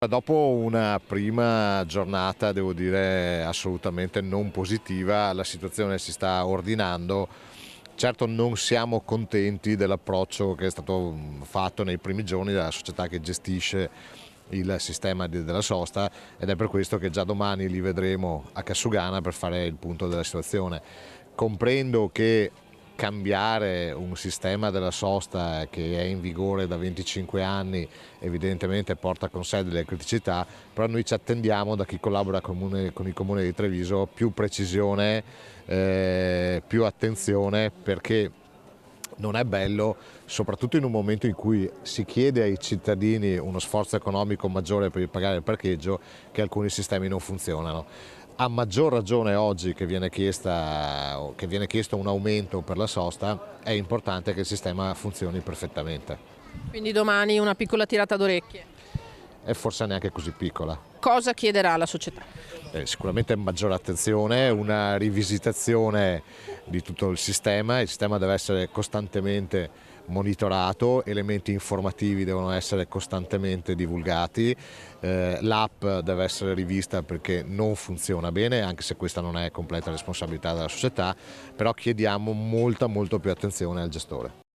Dopo una prima giornata, devo dire, assolutamente non positiva, la situazione si sta ordinando. Certo non siamo contenti dell'approccio che è stato fatto nei primi giorni dalla società che gestisce il sistema della sosta, ed è per questo che già domani li vedremo a Cassugana per fare il punto della situazione. Comprendo che cambiare un sistema della sosta che è in vigore da 25 anni evidentemente porta con sé delle criticità, però noi ci attendiamo da chi collabora con il Comune di Treviso più precisione, più attenzione, perché non è bello, soprattutto in un momento in cui si chiede ai cittadini uno sforzo economico maggiore per pagare il parcheggio, che alcuni sistemi non funzionano. A maggior ragione oggi che viene chiesto un aumento per la sosta, è importante che il sistema funzioni perfettamente. Quindi domani una piccola tirata d'orecchie. E forse neanche così piccola. Cosa chiederà la società? Sicuramente maggiore attenzione, una rivisitazione di tutto il sistema deve essere costantemente monitorato, elementi informativi devono essere costantemente divulgati, l'app deve essere rivista perché non funziona bene, anche se questa non è completa responsabilità della società, però chiediamo molta più attenzione al gestore.